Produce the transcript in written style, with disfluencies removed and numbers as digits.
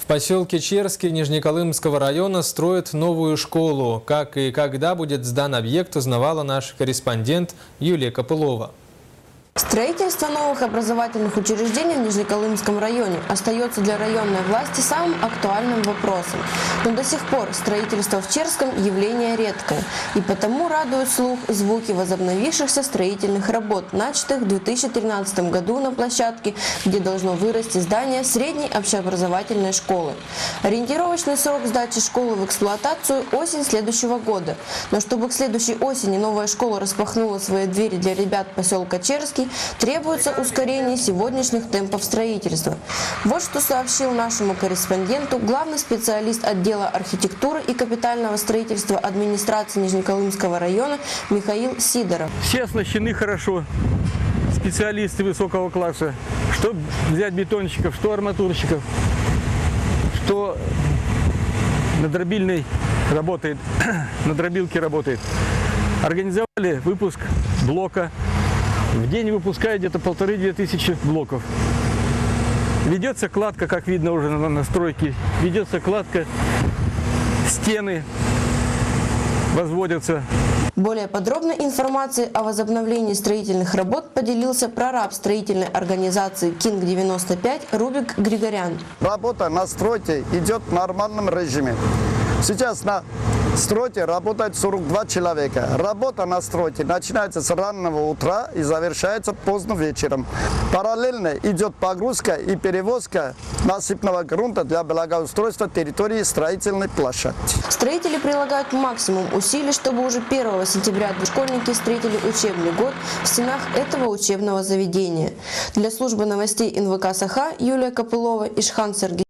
В поселке Черский Нижнеколымского района строят новую школу. Как и когда будет сдан объект, узнавала наш корреспондент Юлия Копылова. Строительство новых образовательных учреждений в Нижнеколымском районе остается для районной власти самым актуальным вопросом. Но до сих пор строительство в Черском явление редкое, и потому радуют слух звуки возобновившихся строительных работ, начатых в 2013 году на площадке, где должно вырасти здание средней общеобразовательной школы. Ориентировочный срок сдачи школы в эксплуатацию – осень следующего года. Но чтобы к следующей осени новая школа распахнула свои двери для ребят поселка Черский, требуется ускорение сегодняшних темпов строительства. Вот что сообщил нашему корреспонденту главный специалист отдела архитектуры и капитального строительства администрации Нижнеколымского района Михаил Сидоров. Все оснащены хорошо, специалисты высокого класса, что взять бетонщиков, что арматурщиков, что на дробильной работает, на дробилке работает. Организовали выпуск блока. В день выпускают где-то 1500–2000 блоков. Ведется кладка, как видно уже на стройке, ведется кладка, стены возводятся. Более подробной информацией о возобновлении строительных работ поделился прораб строительной организации «Кинг-95» Рубик Григорян. Работа на стройке идет в нормальном режиме. Сейчас на стройке работает 42 человека. Работа на стройке начинается с раннего утра и завершается поздно вечером. Параллельно идет погрузка и перевозка насыпного грунта для благоустройства территории строительной площадки. Строители прилагают максимум усилий, чтобы уже 1 сентября школьники встретили учебный год в стенах этого учебного заведения. Для службы новостей НВК Саха Юлия Копылова, Ишхан Сергей.